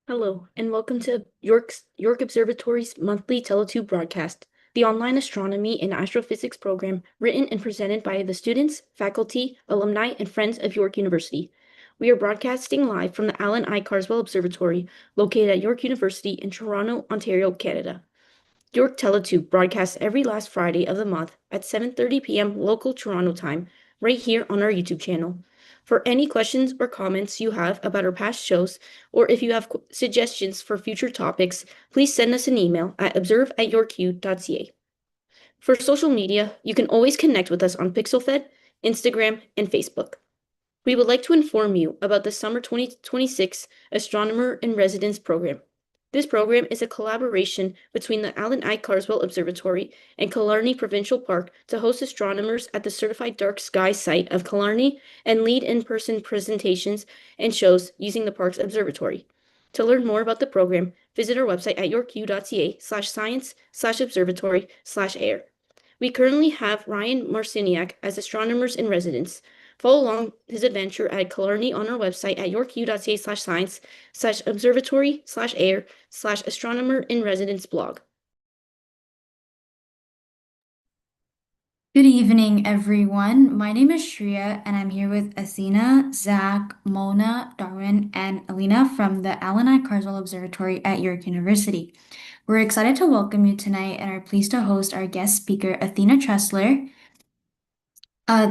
Hello, and welcome to York Observatory's monthly TeleTube broadcast, the online astronomy and astrophysics program written and presented by the students, faculty, alumni, and friends of York University. We are broadcasting live from the Alan I. Carswell Observatory, located at York University in Toronto, Ontario, Canada. York TeleTube broadcasts every last Friday of the month at 7:30 p.m. local Toronto time, right here on our YouTube channel. For any questions or comments you have about our past shows, or if you have suggestions for future topics, please send us an email at observe@yorku.ca. For social media, you can always connect with us on PixelFed, Instagram, and Facebook. We would like to inform you about the Summer 2026 Astronomer in Residence program. This program is a collaboration between the Alan I. Carswell Observatory and Killarney Provincial Park to host astronomers at the Certified Dark Sky site of Killarney and lead in-person presentations and shows using the park's observatory. To learn more about the program, visit our website at yorku.ca/science/observatory/air. We currently have Ryan Marciniak as astronomers in residence. Follow along his adventure at Killarney on our website at yorku.ca/science/observatory/air/astronomer in residence blog. Good evening, everyone. My name is Shreya, and I'm here with Athena, Zach, Mona, Darwin, and Alina from the Alan I. Carswell Observatory at York University. We're excited to welcome you tonight and are pleased to host our guest speaker, Athena Tressler,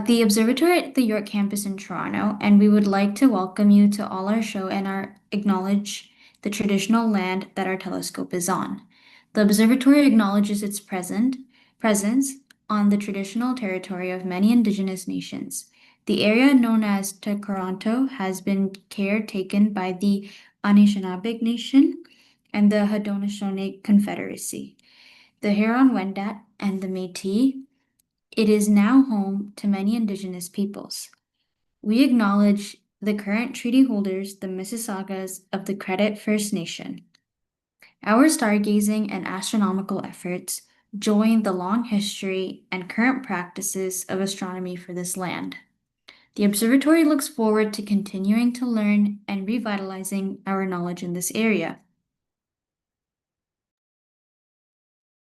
the observatory at the York campus in Toronto, and we would like to welcome you to all our show and acknowledge the traditional land that our telescope is on. The observatory acknowledges its presence on the traditional territory of many Indigenous nations. The area known as Toronto has been caretaken by the Anishinaabe Nation and the Haudenosaunee Confederacy, the Huron-Wendat, and the Métis. It is now home to many Indigenous peoples. We acknowledge the current treaty holders, the Mississaugas of the Credit First Nation. Our stargazing and astronomical efforts join the long history and current practices of astronomy for this land. The observatory looks forward to continuing to learn and revitalizing our knowledge in this area.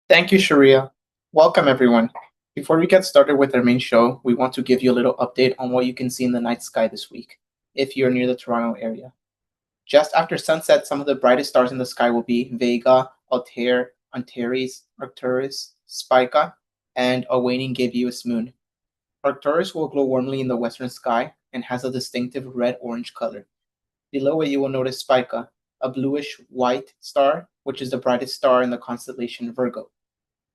Thank you, Sharia. Welcome, everyone. Before we get started with our main show, we want to give you a little update on what you can see in the night sky this week, if you're near the Toronto area. Just after sunset, some of the brightest stars in the sky will be Vega, Altair, Antares, Arcturus, Spica, and a waning gibbous moon. Arcturus will glow warmly in the western sky and has a distinctive red-orange color. Below it, you will notice Spica, a bluish-white star, which is the brightest star in the constellation Virgo.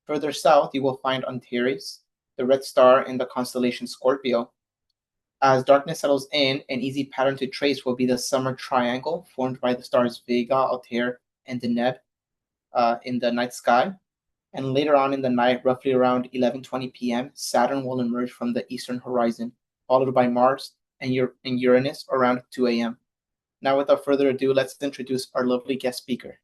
Further south, you will find Antares, the red star in the constellation Scorpio. As darkness settles in, an easy pattern to trace will be the summer triangle formed by the stars Vega, Altair, and Deneb in the night sky. And later on in the night, roughly around 11:20 p.m., Saturn will emerge from the eastern horizon, followed by Mars and Uranus around 2 a.m. Now, without further ado, let's introduce our lovely guest speaker.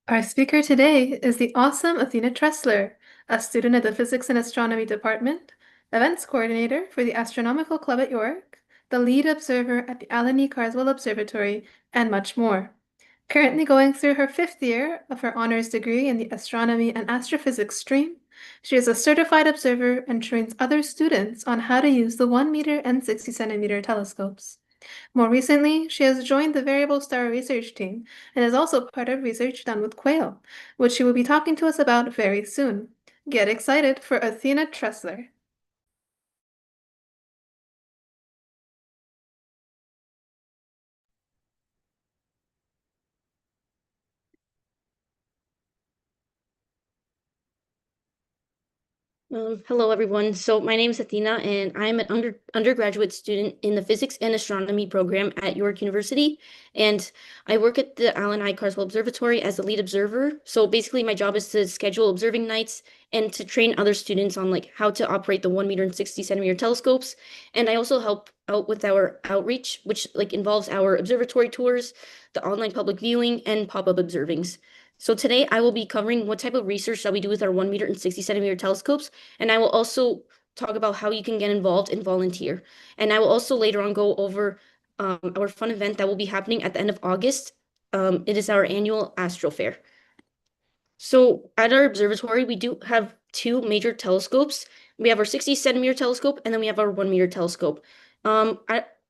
Our speaker today is the awesome Athena Tressler, a student at the Physics and Astronomy Department, events coordinator for the Astronomical Club at York, the lead observer at the Alan E. Carswell Observatory, and much more. Currently going through her 5th year of her honors degree in the Astronomy and Astrophysics stream, she is a certified observer and trains other students on how to use the 1 meter and 60 centimeter telescopes. More recently, she has joined the Variable Star Research Team and is also part of research done with quail, which she will be talking to us about very soon. Get excited for Athena Tressler. Hello, everyone. So my name is Athena, and I'm an undergraduate student in the Physics and Astronomy program at York University. And I work at the Alan I. Carswell Observatory as the lead observer. So basically, my job is to schedule observing nights and to train other students on like how to operate the 1 meter and 60 centimeter telescopes. And I also help out with our outreach, which like involves our observatory tours, the online public viewing, and pop-up observings. So today I will be covering what type of research that we do with our 1 meter and 60 centimeter telescopes, and I will also talk about how you can get involved and volunteer. And I will also later on go over our fun event that will be happening at the end of August. It is our annual Astro Fair. So at our observatory, we do have two major telescopes. We have our 60 centimeter telescope, and then we have our 1 meter telescope.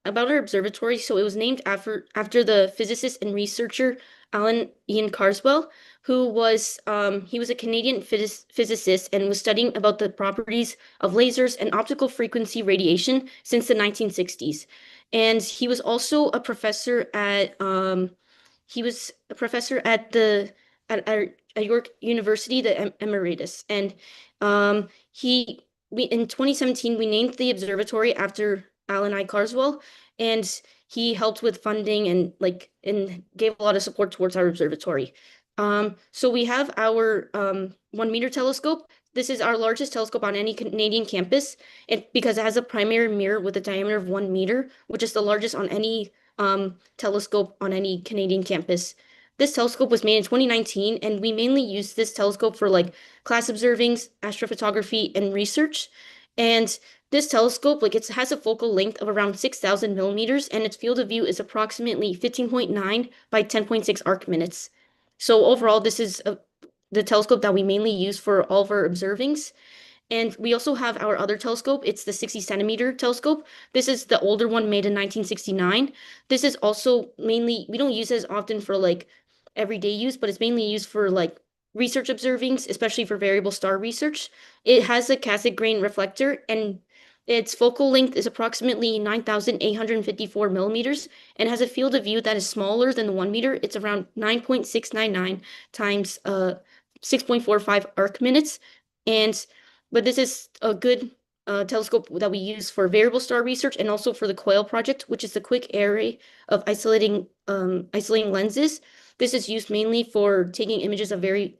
About our observatory, so it was named after the physicist and researcher Alan Ian Carswell, who was he was a Canadian physicist and was studying about the properties of lasers and optical frequency radiation since the 1960s. And he was also a professor at at York University, the emeritus, and he we in 2017 we named the observatory after Alan I. Carswell, and he helped with funding and gave a lot of support towards our observatory. So we have our 1 meter telescope. This is our largest telescope on any Canadian campus, because it has a primary mirror with a diameter of 1 meter, which is the largest on any telescope on any Canadian campus. This telescope was made in 2019, and we mainly use this telescope for like class observings, astrophotography, and research. And this telescope, like it has a focal length of around 6,000 millimeters, and its field of view is approximately 15.9 by 10.6 arc minutes. So overall, this is the telescope that we mainly use for all of our observings. And we also have our other telescope. It's the 60 centimeter telescope. This is the older one made in 1969. This is also mainly, we don't use it as often for like everyday use, but it's mainly used for like research observings, especially for variable star research. It has a Cassegrain grain reflector, and its focal length is approximately 9,854 millimeters and has a field of view that is smaller than the 1 meter. It's around 9.699 times 6.45 arc minutes. But this is a good telescope that we use for variable star research and also for the Quail project, which is the quick array of isolating lenses. This is used mainly for taking images of very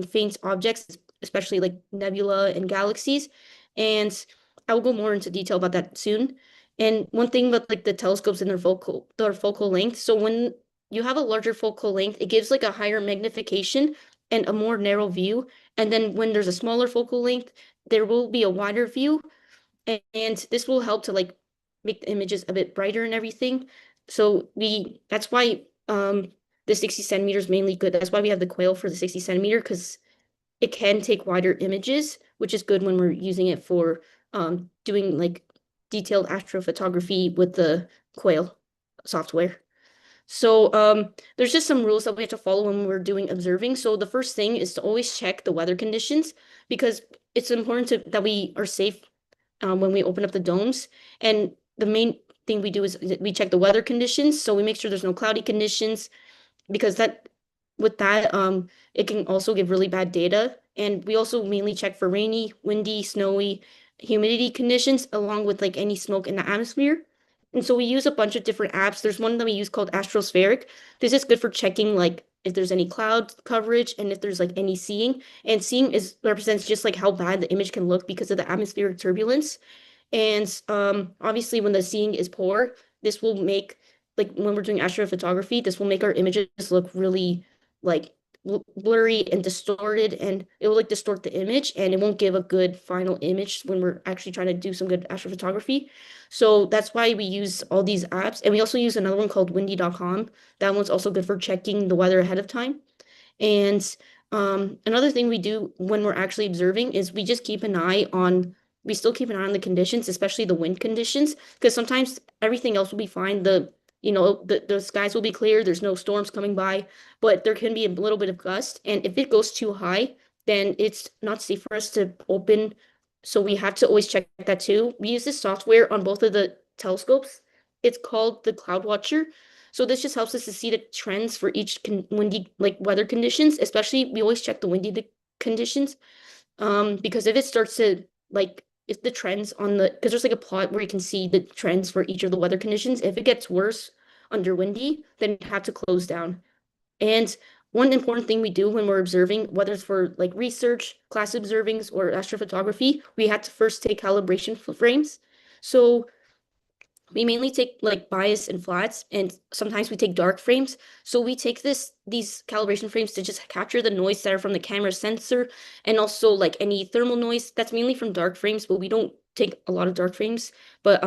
faint objects, especially like nebula and galaxies. And I will go more into detail about that soon. And one thing about like the telescopes and their focal length. So when you have a larger focal length, it gives like a higher magnification and a more narrow view. And then when there's a smaller focal length, there will be a wider view, and this will help to like make the images a bit brighter and everything. So that's why the 60 centimeters mainly good. That's why we have the Quail for the 60 centimeter, because it can take wider images, which is good when we're using it for doing like detailed astrophotography with the Quail software. So there's just some rules that we have to follow when we're doing observing. So the first thing is to always check the weather conditions, because it's important that we are safe when we open up the domes. And the main thing we do is we check the weather conditions. So we make sure there's no cloudy conditions, because with that it can also give really bad data. And we also mainly check for rainy, windy, snowy, humidity conditions, along with like any smoke in the atmosphere. And so we use a bunch of different apps. There's one that we use called Astrospheric. This is good for checking like if there's any cloud coverage and if there's like any seeing. And seeing is represents just like how bad the image can look because of the atmospheric turbulence. And obviously when the seeing is poor, this will make, like when we're doing astrophotography, this will make our images look really like blurry and distorted, and it will like distort the image, and it won't give a good final image when we're actually trying to do some good astrophotography. So that's why we use all these apps. And we also use another one called windy.com. That one's also good for checking the weather ahead of time. And another thing we do when we're actually observing is we still keep an eye on the conditions, especially the wind conditions, because sometimes everything else will be fine. The skies will be clear, there's no storms coming by, but there can be a little bit of gust. And if it goes too high, then it's not safe for us to open. So we have to always check that too. We use this software on both of the telescopes. It's called the Cloud Watcher. So this just helps us to see the trends for each windy like weather conditions. Especially we always check the windy conditions, because if it starts to like if the trends on because there's like a plot where you can see the trends for each of the weather conditions. If it gets worse under windy, then you have to close down. And one important thing we do when we're observing, whether it's for like research, class observings, or astrophotography, we have to first take calibration frames. So we mainly take like bias and flats, and sometimes we take dark frames. So we take these calibration frames to just capture the noise that are from the camera sensor, and also like any thermal noise that's mainly from dark frames, but we don't take a lot of dark frames. But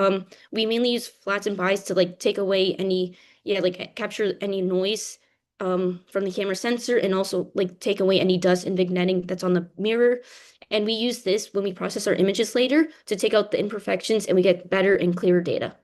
we mainly use flats and bias to like take away any, yeah, like capture any noise from the camera sensor, and also like take away any dust and vignetting that's on the mirror. And we use this when we process our images later to take out the imperfections, and we get better and clearer data.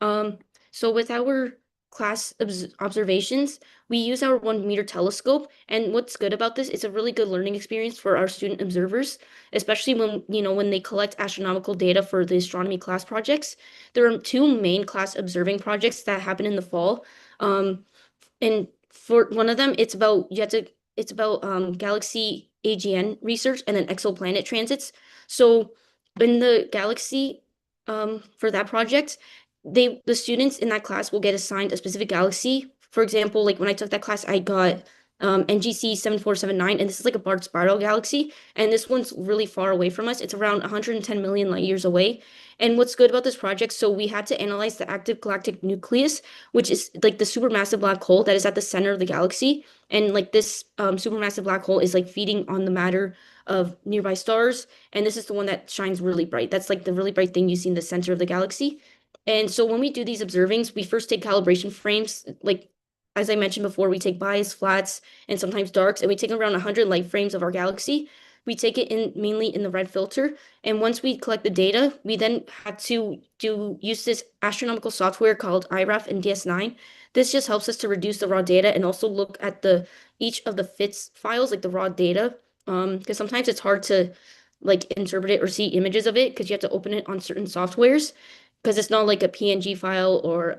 Um, so with our class observations, we use our 1 meter telescope. And what's good about this, it's a really good learning experience for our student observers, especially when, when they collect astronomical data for the astronomy class projects. There are two main class observing projects that happen in the fall. And for one of them, it's about galaxy AGN research and then exoplanet transits. So in the galaxy, for that project, the students in that class will get assigned a specific galaxy. For example, like when I took that class, I got NGC 7479, and this is like a Bart spiral galaxy, and this one's really far away from us. It's around 110 million light years away. And what's good about this project, so we had to analyze the active galactic nucleus, which is like the supermassive black hole that is at the center of the galaxy. And like this supermassive black hole is like feeding on the matter of nearby stars, and this is the one that shines really bright. That's like the really bright thing you see in the center of the galaxy. And so when we do these observings, we first take calibration frames. Like, as I mentioned before, we take bias, flats, and sometimes darks, and we take around 100 light frames of our galaxy. We take it in mainly in the red filter. And once we collect the data, we then had to use this astronomical software called IRAF and DS9. This just helps us to reduce the raw data and also look at each of the FITS files, like the raw data. Because sometimes it's hard to like interpret it or see images of it because you have to open it on certain softwares because it's not like a PNG file or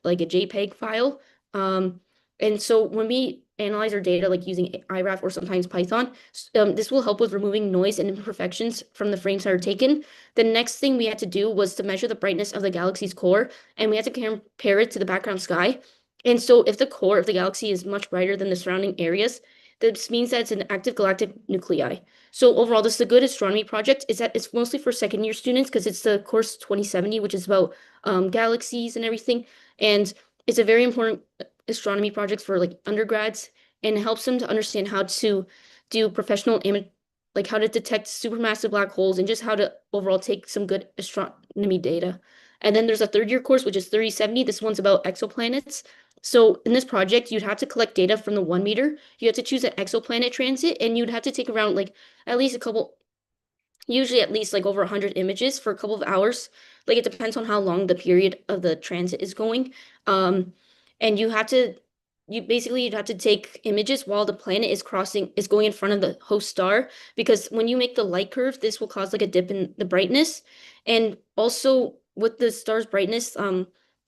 like a JPEG file. Um, and so when we analyze our data, like using IRAF or sometimes Python, this will help with removing noise and imperfections from the frames that are taken. The next thing we had to do was to measure the brightness of the galaxy's core, and we had to compare it to the background sky. And so if the core of the galaxy is much brighter than the surrounding areas, this means that it's an active galactic nuclei. So overall, this is a good astronomy project. Is that it's mostly for second year students because it's the course 2070, which is about galaxies and everything. And it's a very important astronomy project for like undergrads, and it helps them to understand how to do professional image, like how to detect supermassive black holes and just how to overall take some good astronomy data. And then there's a third year course, which is 3070. This one's about exoplanets. So in this project, you'd have to collect data from the 1 meter. You have to choose an exoplanet transit, and you'd have to take around like at least a couple, usually at least like over 100 images for a couple of hours. Like it depends on how long the period of the transit is going. And you'd have to take images while the planet is going in front of the host star, because when you make the light curve, this will cause like a dip in the brightness. And also with the star's brightness,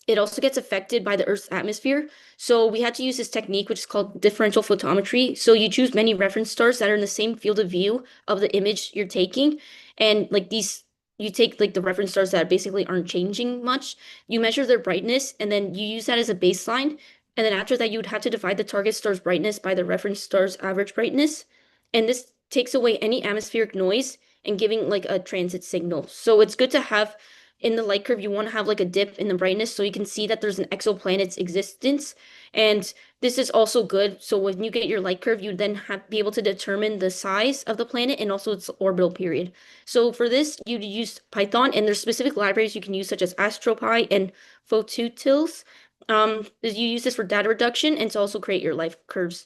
it also gets affected by the Earth's atmosphere. So we had to use this technique, which is called differential photometry. So you choose many reference stars that are in the same field of view of the image you're taking. And like you take like the reference stars that basically aren't changing much. You measure their brightness, and then you use that as a baseline. And then after that, you would have to divide the target star's brightness by the reference star's average brightness. And this takes away any atmospheric noise and giving like a transit signal. So it's good to have in the light curve, you want to have like a dip in the brightness so you can see that there's an exoplanet's existence. And this is also good. So when you get your light curve, you then be able to determine the size of the planet and also its orbital period. So for this, you use Python, and there's specific libraries you can use, such as AstroPy and Photutils. You use this for data reduction and to also create your light curves.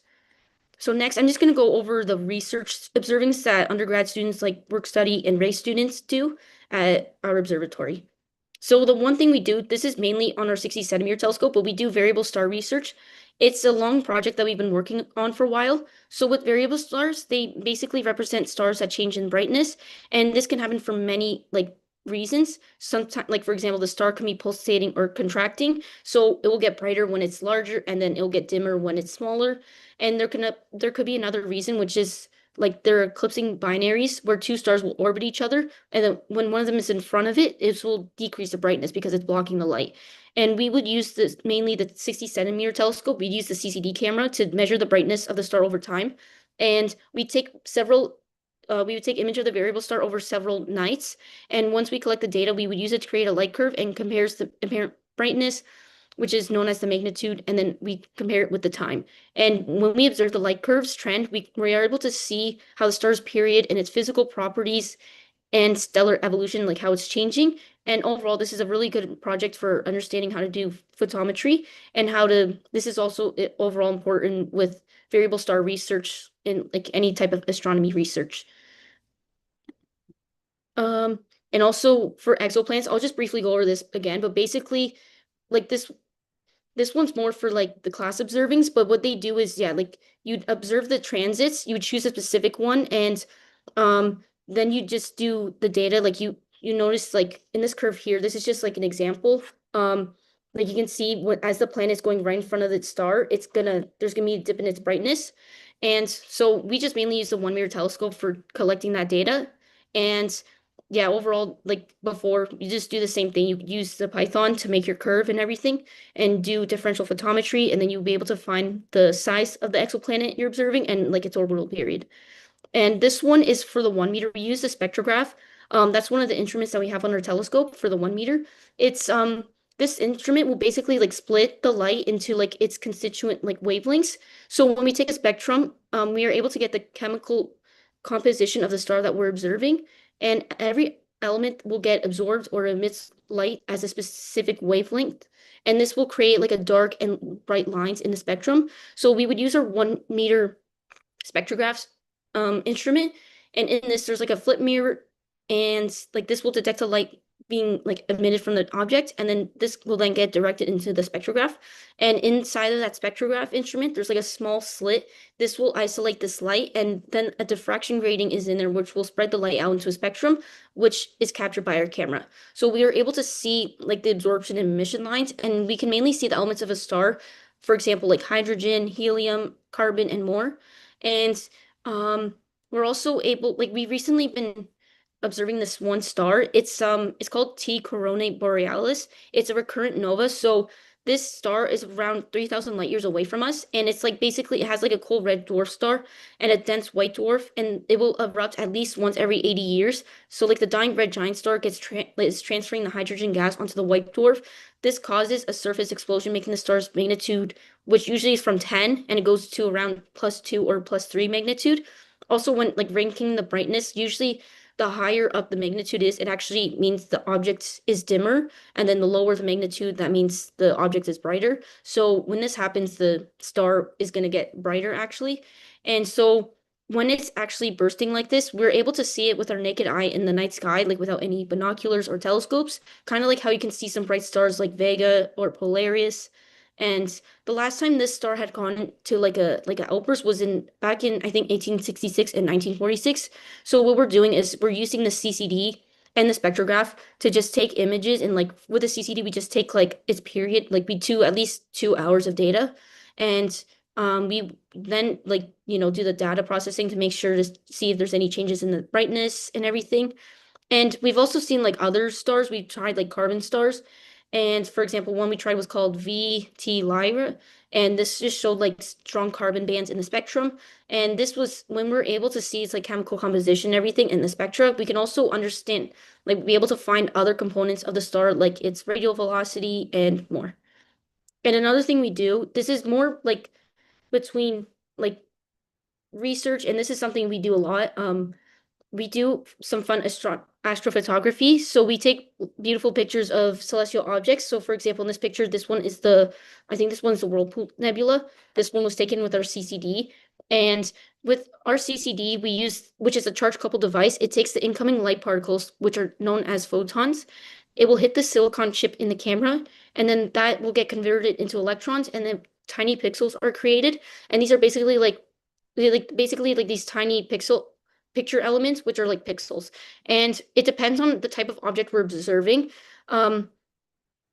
So next, I'm just going to go over the research observings that undergrad students like work study and race students do at our observatory. So the one thing we do, this is mainly on our 60 centimeter telescope, but we do variable star research. It's a long project that we've been working on for a while. So with variable stars, they basically represent stars that change in brightness, and this can happen for many like reasons. Sometimes, like for example, the star can be pulsating or contracting, so it will get brighter when it's larger, and then it'll get dimmer when it's smaller. And there could be another reason, which is like they're eclipsing binaries where two stars will orbit each other, and then when one of them is in front of it, it will decrease the brightness because it's blocking the light. And we would use this mainly the 60 centimeter telescope. We'd use the CCD camera to measure the brightness of the star over time. And we take several we would take image of the variable star over several nights. And once we collect the data, we would use it to create a light curve and compares the apparent brightness, which is known as the magnitude, and then we compare it with the time. And when we observe the light curves trend, we are able to see how the star's period and its physical properties and stellar evolution, like how it's changing. And overall, this is a really good project for understanding how to do photometry and this is also overall important with variable star research in like any type of astronomy research. And also for exoplanets, I'll just briefly go over this again, but basically, like this one's more for like the class observings, but what they do is, yeah, like you'd observe the transits, you would choose a specific one, and then you just do the data. Like you notice like in this curve here, this is just like an example. Like you can see what as the planet is going right in front of the star, there's gonna be a dip in its brightness. And so we just mainly use the 1 meter telescope for collecting that data. And yeah, overall, like before, you just do the same thing. You use the Python to make your curve and everything and do differential photometry, and then you'll be able to find the size of the exoplanet you're observing and like its orbital period. And this one is for the 1 meter. We use the spectrograph. That's one of the instruments that we have on our telescope for the 1 meter. It's this instrument will basically like split the light into like its constituent like wavelengths. So when we take a spectrum, we are able to get the chemical composition of the star that we're observing, and every element will get absorbed or emits light as a specific wavelength. And this will create like a dark and bright lines in the spectrum. So we would use our 1 meter spectrographs instrument, and in this there's like a flip mirror, and like this will detect a light being like emitted from the object, and then this will then get directed into the spectrograph. And inside of that spectrograph instrument there's like a small slit. This will isolate this light, and then a diffraction grating is in there which will spread the light out into a spectrum, which is captured by our camera. So we are able to see like the absorption and emission lines, and we can mainly see the elements of a star, for example like hydrogen, helium, carbon, and more. And we're also able, like we've recently been observing this one star. It's called T Coronae Borealis. It's a recurrent nova. So this star is around 3,000 light years away from us, and it's like basically it has like a cold red dwarf star and a dense white dwarf, and it will erupt at least once every 80 years. So like the dying red giant star is transferring the hydrogen gas onto the white dwarf. This causes a surface explosion, making the star's magnitude, which usually is from 10, and it goes to around +2 or +3 magnitude. Also, when like ranking the brightness, usually the higher up the magnitude is, it actually means the object is dimmer, and then the lower the magnitude, that means the object is brighter. So when this happens, the star is going to get brighter actually. And so when it's actually bursting like this, we're able to see it with our naked eye in the night sky, like without any binoculars or telescopes, kind of like how you can see some bright stars like Vega or Polaris. And the last time this star had gone to like a outburst was in back in I think 1866 and 1946. So what we're doing is we're using the CCD and the spectrograph to just take images, and like with the CCD we just take like its period, like we do at least 2 hours of data, and we then like do the data processing to make sure to see if there's any changes in the brightness and everything. And we've also seen like other stars. We've tried like carbon stars. And for example, one we tried was called VT Lyra. And this just showed like strong carbon bands in the spectrum. And this was when we're able to see its like chemical composition and everything in the spectra, we can also understand, like be able to find other components of the star, like its radial velocity and more. And another thing we do, this is more like between like research, and this is something we do a lot. We do some fun astrophotography. So we take beautiful pictures of celestial objects. So for example, in this picture, I think this one's the Whirlpool Nebula. This one was taken with our CCD. And with our CCD, which is a charge coupled device, it takes the incoming light particles, which are known as photons. It will hit the silicon chip in the camera, and then that will get converted into electrons, and then tiny pixels are created. And these are basically like these tiny picture elements, which are like pixels. And it depends on the type of object we're observing.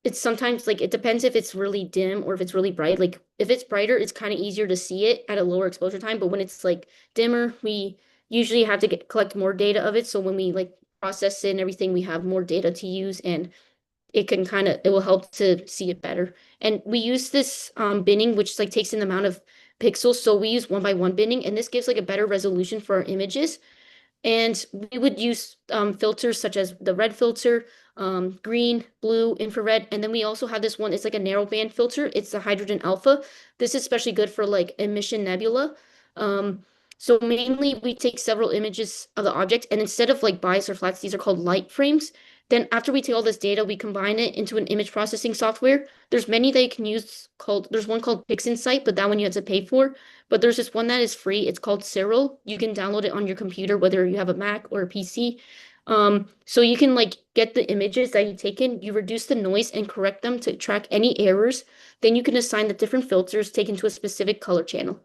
It's sometimes like it depends if it's really dim or if it's really bright. Like if it's brighter, it's kind of easier to see it at a lower exposure time. But when it's like dimmer, we usually have to collect more data of it. So when we like process it and everything, we have more data to use, and it will help to see it better. And we use this binning, which like takes in the amount of pixels. So we use 1 by 1 binning, and this gives like a better resolution for our images. And we would use filters such as the red filter, green, blue, infrared, and then we also have this one, it's like a narrow band filter. It's the hydrogen alpha. This is especially good for like emission nebula. So mainly we take several images of the object, and instead of like bias or flats, these are called light frames. Then after we take all this data, we combine it into an image processing software. There's many that you can use there's one called PixInsight, but that one you have to pay for. But there's this one that is free. It's called Cyril. You can download it on your computer, whether you have a Mac or a PC. So you can like get the images that you've taken, you reduce the noise and correct them to track any errors. Then you can assign the different filters taken to a specific color channel.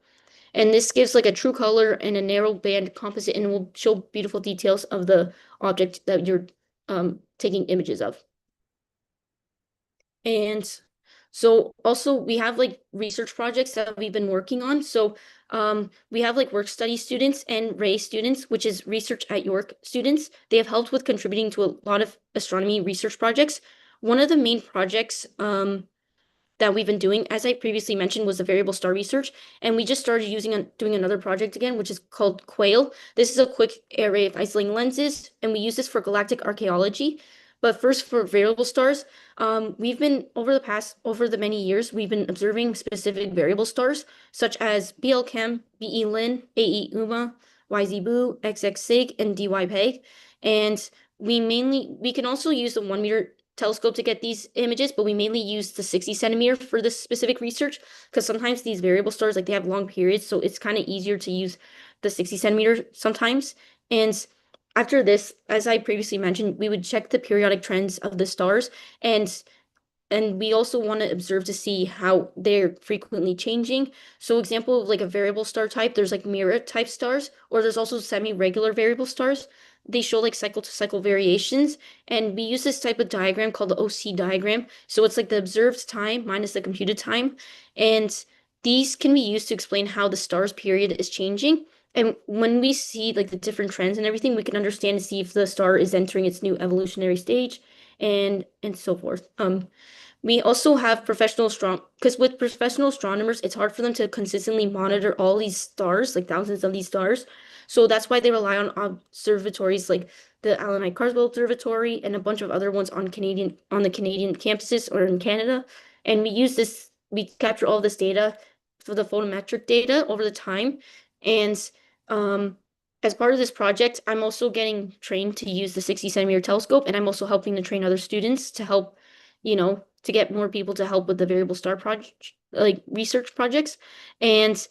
And this gives like a true color and a narrow band composite and will show beautiful details of the object that you're taking images of. And so also we have like research projects that we've been working on. So we have like work study students and RAY students, which is research at York students. They have helped with contributing to a lot of astronomy research projects. One of the main projects that we've been doing, as I previously mentioned, was the variable star research. And we just started doing another project again, which is called Quail. This is a quick array of isolating lenses, and we use this for galactic archaeology. But first, for variable stars, we've been over the many years, we've been observing specific variable stars, such as BL Chem, BE Lin, AE Uma, YZ Boo, XX Sig, and DY Peg. And we can also use the 1 meter telescope to get these images, but we mainly use the 60 centimeter for this specific research because sometimes these variable stars, like they have long periods, so it's kind of easier to use the 60 centimeter sometimes. And after this, as I previously mentioned, we would check the periodic trends of the stars and we also want to observe to see how they're frequently changing. So example of like a variable star type, there's like mirror type stars, or there's also semi-regular variable stars. They show like cycle to cycle variations. And we use this type of diagram called the OC diagram. So it's like the observed time minus the computed time. And these can be used to explain how the star's period is changing. And when we see like the different trends and everything, we can understand to see if the star is entering its new evolutionary stage and so forth. We also have because with professional astronomers, it's hard for them to consistently monitor all these stars, like thousands of these stars. So that's why they rely on observatories like the Allen I. Carswell Observatory and a bunch of other ones on the Canadian campuses or in Canada. And we capture all this data for the photometric data over the time. And as part of this project, I'm also getting trained to use the 60 centimeter telescope, and I'm also helping to train other students to help, to get more people to help with the variable star project, like research projects. And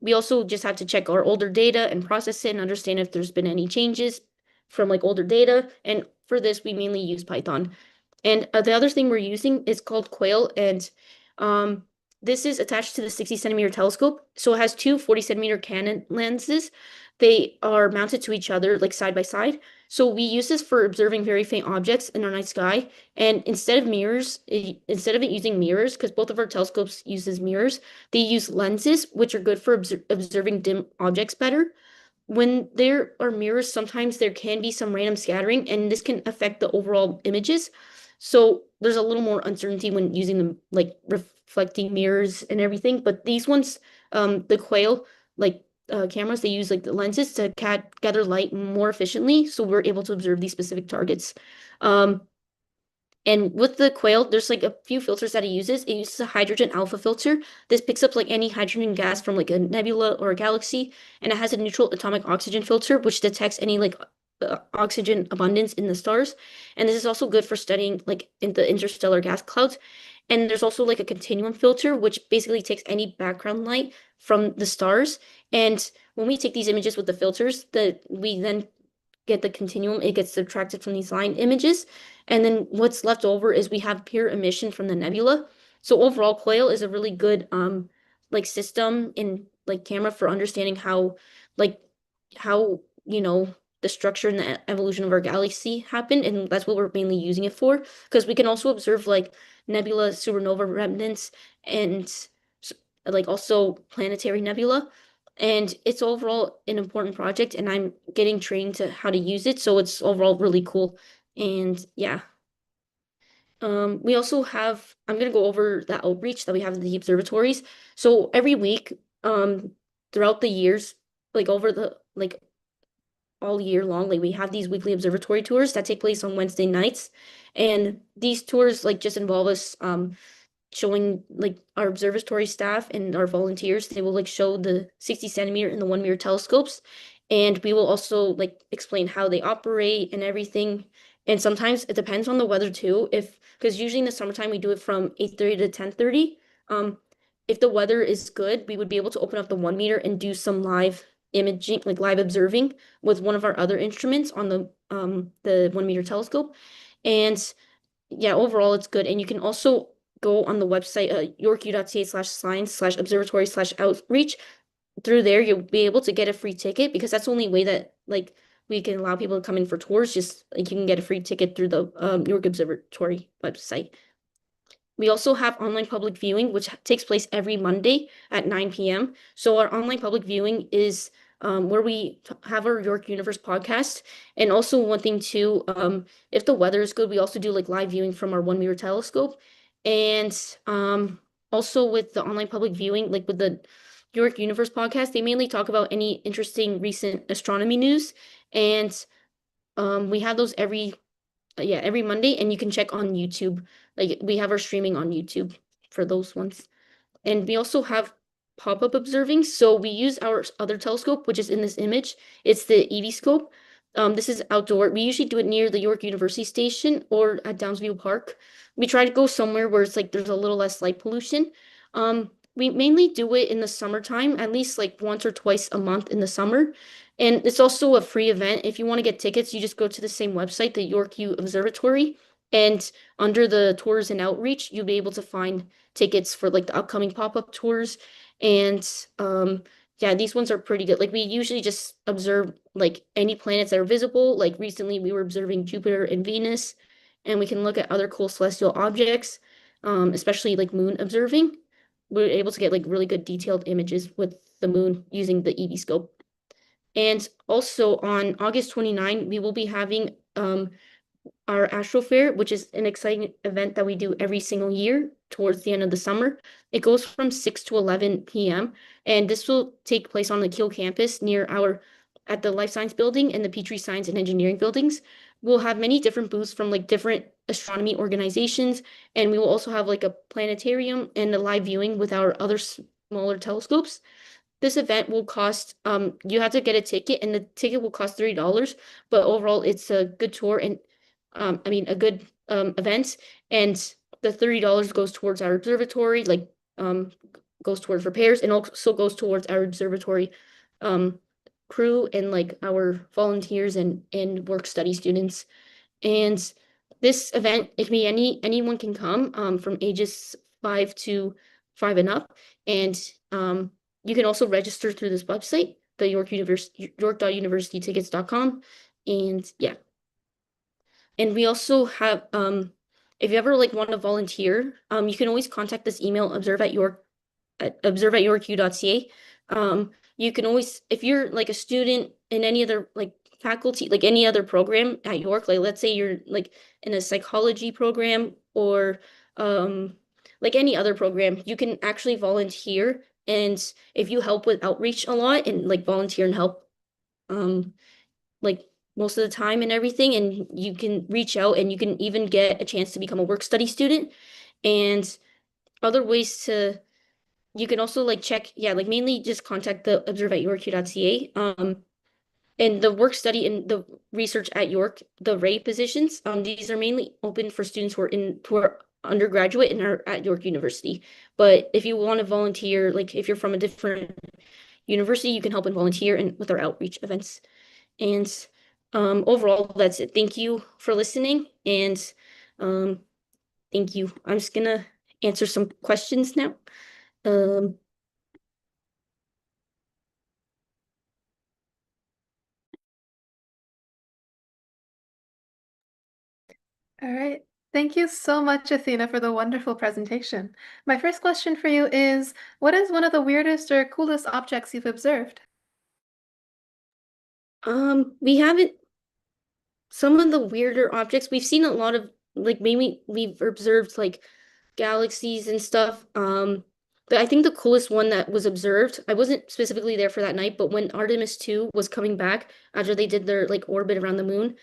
we also just have to check our older data and process it and understand if there's been any changes from like older data. And for this, we mainly use Python. And the other thing we're using is called Quail, and this is attached to the 60 centimeter telescope. So it has two 40 centimeter Canon lenses. They are mounted to each other, like side by side. So we use this for observing very faint objects in our night sky. And instead of it using mirrors, because both of our telescopes uses mirrors, they use lenses, which are good for observing dim objects better. When there are mirrors, sometimes there can be some random scattering, and this can affect the overall images. So there's a little more uncertainty when using them, like reflecting mirrors and everything. But these ones, the Quail, like cameras, they use like the lenses to gather light more efficiently, so we're able to observe these specific targets. And with the Quail, there's like a few filters that it uses. It uses a hydrogen alpha filter. This picks up like any hydrogen gas from like a nebula or a galaxy, and it has a neutral atomic oxygen filter, which detects any like oxygen abundance in the stars. And this is also good for studying like in the interstellar gas clouds. And there's also like a continuum filter, which basically takes any background light from the stars. And when we take these images with the filters, that we then get the continuum, it gets subtracted from these line images. And then what's left over is we have pure emission from the nebula. So overall, Quail is a really good like system in like camera for understanding like how the structure and the evolution of our galaxy happened, and that's what we're mainly using it for. Because we can also observe like nebula supernova remnants and like also planetary nebula. And it's overall an important project, and I'm getting trained to how to use it, so it's overall really cool. And yeah. We also have, I'm gonna go over the outreach that we have at the observatories. So every week, throughout the years, like over the all year long. Like we have these weekly observatory tours that take place on Wednesday nights, and these tours like just involve us showing like our observatory staff and our volunteers. They will like show the 60 centimeter and the 1 meter telescopes, and we will also like explain how they operate and everything. And sometimes it depends on the weather too. If because usually in the summertime we do it from 8:30 to 10:30. If the weather is good, we would be able to open up the 1 meter and do some live imaging, like live observing with one of our other instruments on the 1 meter telescope. And yeah, overall it's good. And you can also go on the website, yorku.ca/science/observatory/outreach. Through there, you'll be able to get a free ticket because that's the only way that like we can allow people to come in for tours. Just like you can get a free ticket through the York Observatory website. We also have online public viewing, which takes place every Monday at 9 p.m. So our online public viewing is where we have our York Universe podcast. And also one thing too, if the weather is good, we also do like live viewing from our 1 meter telescope. And also with the online public viewing, like with the York Universe podcast, they mainly talk about any interesting recent astronomy news. And we have those every Monday, and you can check on YouTube. Like we have our streaming on YouTube for those ones. And we also have pop-up observing. So we use our other telescope, which is in this image. It's the EV scope. This is outdoor. We usually do it near the York University station or at Downsview Park. We try to go somewhere where it's like there's a little less light pollution. We mainly do it in the summertime, at least like once or twice a month in the summer. And it's also a free event. If you want to get tickets, you just go to the same website, the YorkU Observatory, and under the tours and outreach, you'll be able to find tickets for like the upcoming pop-up tours. And yeah, these ones are pretty good. Like we usually just observe like any planets that are visible. Like recently we were observing Jupiter and Venus, and we can look at other cool celestial objects, especially like moon observing. We're able to get like really good detailed images with the moon using the EV scope. And also on August 29, we will be having our Astro Fair, which is an exciting event that we do every single year towards the end of the summer. It goes from 6 to 11 p.m. and this will take place on the Kiel campus near at the Life Science Building and the Petrie Science and Engineering buildings. We'll have many different booths from like different astronomy organizations, and we will also have like a planetarium and a live viewing with our other smaller telescopes. This event will cost, you have to get a ticket, and the ticket will cost $3, but overall it's a good tour and a good event, and the $30 goes towards our observatory, like goes towards repairs, and also goes towards our observatory crew and like our volunteers and work study students. And this event, it can be anyone can come from ages 5 and up, and you can also register through this website, the york.universitytickets.com, and yeah. And we also have, if you ever like want to volunteer, you can always contact this email, observe@yorku.ca. You can always, if you're like a student in any other like faculty, like any other program at York, like let's say you're like in a psychology program or like any other program, you can actually volunteer. And if you help with outreach a lot and like volunteer and help, like most of the time and everything, and you can reach out and you can even get a chance to become a work study student. And other ways you can also like check, yeah, like mainly just contact the observe@yorku.ca. And the work study and the research at York, the Ray positions, these are mainly open for students who are undergraduate and are at York University. But if you want to volunteer, like if you're from a different university, you can help and volunteer and with our outreach events. And overall, that's it. Thank you for listening, and thank you. I'm just gonna answer some questions now. All right. Thank you so much, Athena, for the wonderful presentation. My first question for you is, what is one of the weirdest or coolest objects you've observed? We haven't some of the weirder objects. We've seen a lot of like maybe we've observed like galaxies and stuff. I think the coolest one that was observed, I wasn't specifically there for that night, but when Artemis 2 was coming back after they did their like orbit around the moon,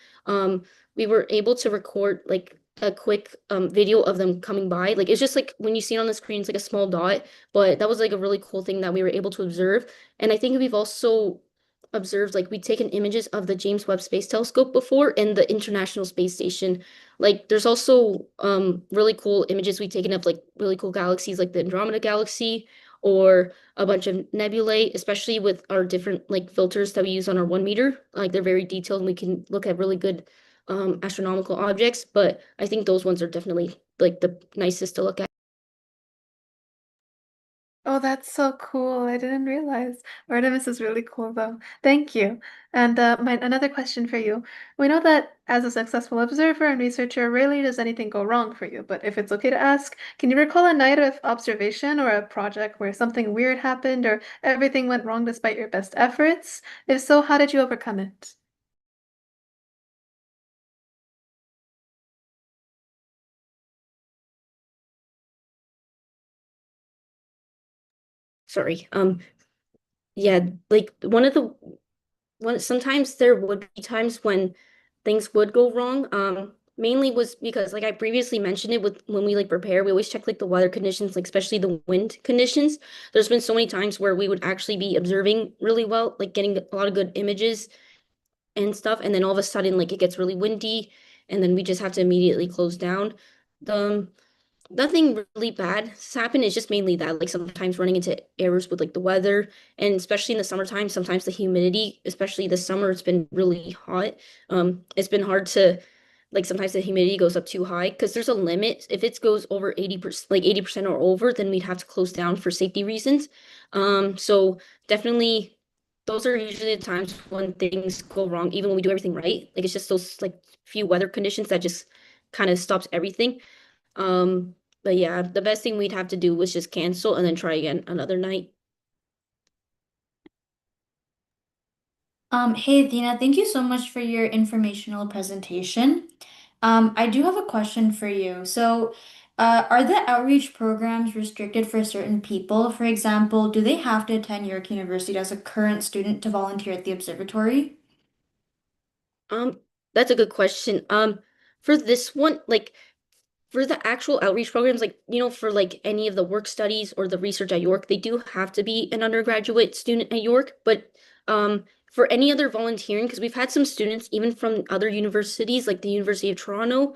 we were able to record like a quick video of them coming by. Like it's just like when you see it on the screen, it's like a small dot, but that was like a really cool thing that we were able to observe. And I think we've also observed like we'd taken images of the James Webb Space Telescope before and the International Space Station. Like there's also really cool images we've taken of like really cool galaxies like the Andromeda Galaxy or a bunch of nebulae, especially with our different like filters that we use on our 1 meter. Like they're very detailed and we can look at really good astronomical objects, but I think those ones are definitely like the nicest to look at. Oh, that's so cool. I didn't realize. Artemis is really cool though. Thank you. And my another question for you. We know that as a successful observer and researcher, rarely does anything go wrong for you. But if it's okay to ask, can you recall a night of observation or a project where something weird happened or everything went wrong despite your best efforts? If so, how did you overcome it? Sorry. Yeah, like sometimes there would be times when things would go wrong. Mainly was because like I previously mentioned it with when we like prepare, we always check like the weather conditions, like especially the wind conditions. There's been so many times where we would actually be observing really well, like getting a lot of good images and stuff, and then all of a sudden like it gets really windy, and then we just have to immediately close down. The Nothing really bad has happened. It's just mainly that, like sometimes running into errors with like the weather, and especially in the summertime, sometimes the humidity, especially this summer, it's been really hot. It's been hard to like sometimes the humidity goes up too high because there's a limit. If it goes over 80%, like 80% or over, then we'd have to close down for safety reasons. So definitely those are usually the times when things go wrong, even when we do everything right. Like it's just those like few weather conditions that just kind of stops everything. But yeah, the best thing we'd have to do was just cancel and then try again another night. Hey Athena, thank you so much for your informational presentation. I do have a question for you. So, are the outreach programs restricted for certain people? For example, do they have to attend York University as a current student to volunteer at the observatory? Um, that's a good question. For this one, like for the actual outreach programs, like, for like any of the work studies or the research at York, they do have to be an undergraduate student at York. But for any other volunteering, because we've had some students even from other universities, like the University of Toronto,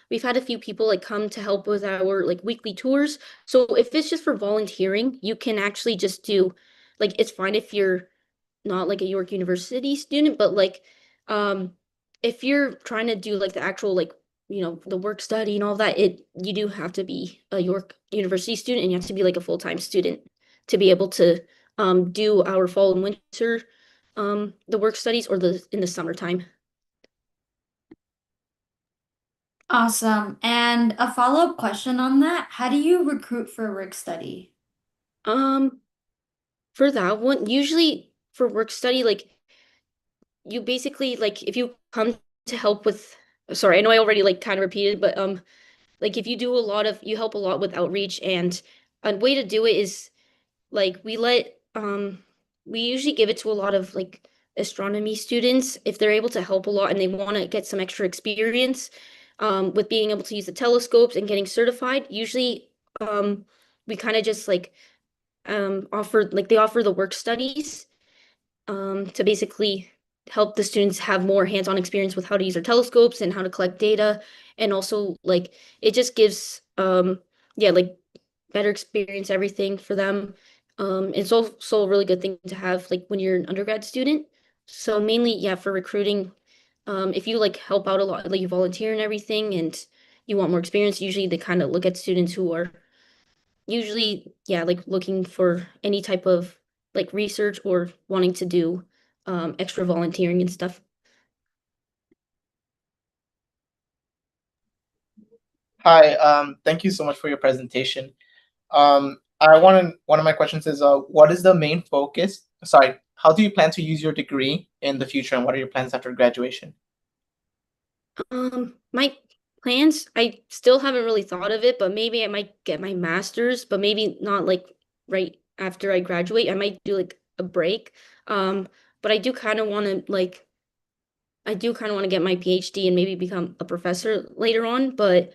we've had a few people like come to help with our like weekly tours. So if it's just for volunteering, you can actually just do like it's fine if you're not like a York University student, but like um if you're trying to do like the actual like the work study and all that, you do have to be a York University student and you have to be like a full-time student to be able to do our fall and winter the work studies or the in the summertime. Awesome. And a follow-up question on that, how do you recruit for work study? Um for that one, usually for work study, like you basically like if you come to help with sorry, I know I already like kind of repeated, but like if you do a lot of you help a lot with outreach and a way to do it is like we usually give it to a lot of like astronomy students if they're able to help a lot and they want to get some extra experience with being able to use the telescopes and getting certified. Usually we kind of just like offer like they offer the work studies to basically help the students have more hands-on experience with how to use their telescopes and how to collect data. And also like it just gives yeah, like better experience, everything for them. It's also a really good thing to have like when you're an undergrad student. So mainly, yeah, for recruiting, if you like help out a lot, like you volunteer and everything, and you want more experience, usually they kind of look at students who are usually, yeah, like looking for any type of like research or wanting to do extra volunteering and stuff. Hi, thank you so much for your presentation. One of my questions is, what is the main focus? Sorry, how do you plan to use your degree in the future, and what are your plans after graduation? My plans, I still haven't really thought of it, but maybe I might get my master's, but maybe not like right after I graduate. I might do like a break. But I do kind of want to get my PhD and maybe become a professor later on, but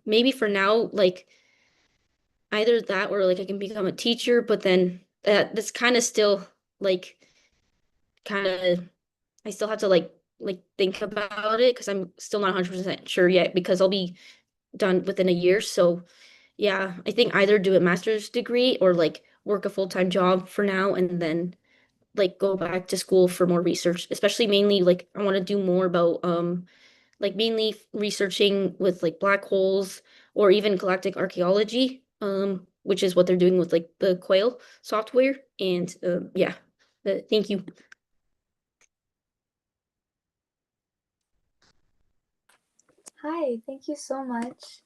maybe for now, like either that or like I can become a teacher, but then that's kind of still like kind of I still have to like think about it because I'm still not 100% sure yet because I'll be done within a year. So yeah, I think either do a master's degree or like work a full-time job for now and then like go back to school for more research, especially mainly like I want to do more about like mainly researching with like black holes or even galactic archaeology, which is what they're doing with like the Quail software. And yeah, thank you. Hi, thank you so much.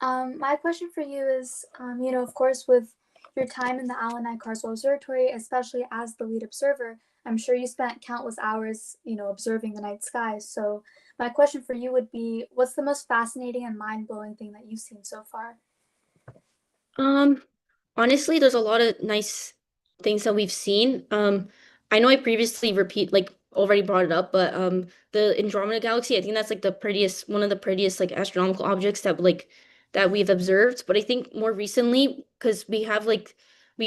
My question for you is, of course, with your time in the Allen I. Carswell Observatory, especially as the lead observer, I'm sure you spent countless hours, observing the night sky. So my question for you would be, what's the most fascinating and mind-blowing thing that you've seen so far? Um, Honestly, there's a lot of nice things that we've seen. I know I previously already brought it up, but the Andromeda Galaxy, I think that's like one of the prettiest like astronomical objects that we've observed. But I think more recently, because we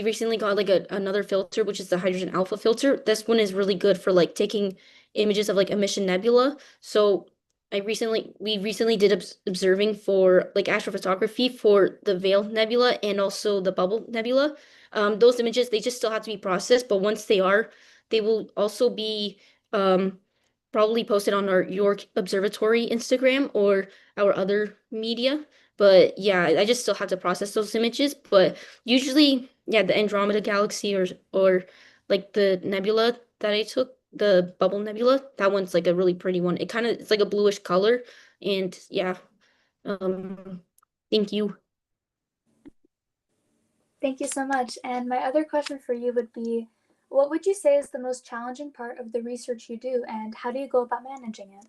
recently got like another filter, which is the hydrogen alpha filter. This one is really good for like taking images of like emission nebula. So we recently did observing for like astrophotography for the Veil Nebula and also the Bubble Nebula. Those images, they just still have to be processed, but once they are, they will also be um, probably posted on our York Observatory Instagram or our other media. But yeah, I just still have to process those images. But usually, yeah, the Andromeda Galaxy or like the nebula that I took, the Bubble Nebula, that one's like a really pretty one. It's like a bluish color. And yeah, um, thank you. Thank you so much. And my other question for you would be, what would you say is the most challenging part of the research you do, and how do you go about managing it?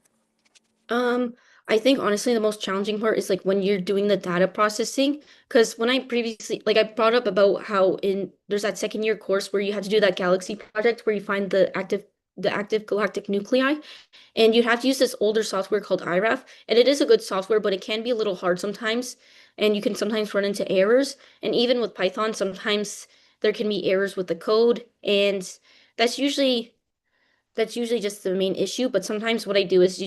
Um, I think honestly the most challenging part is like when you're doing the data processing. Because when I previously I brought up about how in there's that second year course where you have to do that galaxy project where you find the active galactic nuclei, and you have to use this older software called IRAF, and it is a good software, but it can be a little hard sometimes, and you can sometimes run into errors. And even with Python, sometimes there can be errors with the code, and that's usually that's usually just the main issue. But sometimes what I do is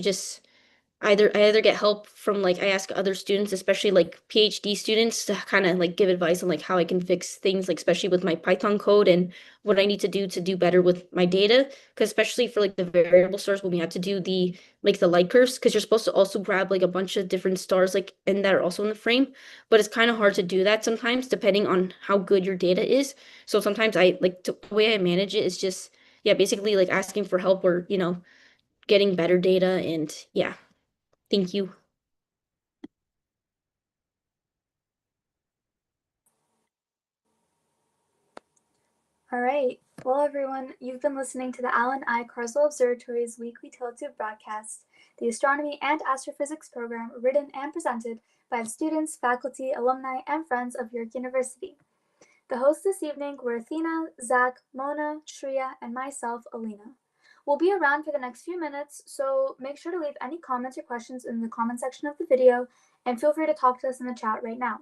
I either get help from like I ask other students, especially like PhD students, to kind of like give advice on like how I can fix things, like especially with my Python code and what I need to do better with my data. Because especially for like the variable stars, when we had to do the light curves, because you're supposed to also grab like a bunch of different stars like and that are also in the frame, but it's kind of hard to do that sometimes depending on how good your data is. So sometimes the way I manage it is just yeah, basically like asking for help or getting better data and yeah. Thank you. All right. Well, everyone, you've been listening to the Allen I. Carswell Observatory's weekly TeleTube broadcast, the astronomy and astrophysics program written and presented by the students, faculty, alumni, and friends of York University. The hosts this evening were Athena, Zach, Mona, Shreya, and myself, Alina. We'll be around for the next few minutes, so make sure to leave any comments or questions in the comment section of the video, and feel free to talk to us in the chat right now.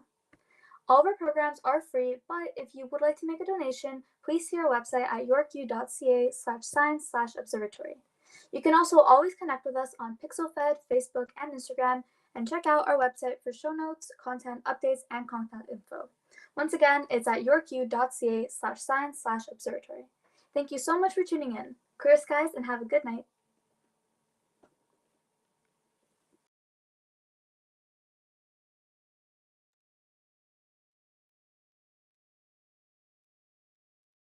All of our programs are free, but if you would like to make a donation, please see our website at yorku.ca/science/observatory. You can also always connect with us on PixelFed, Facebook, and Instagram, and check out our website for show notes, content updates, and contact info. Once again, it's at yorku.ca/science/observatory. Thank you so much for tuning in. Clear skies and have a good night.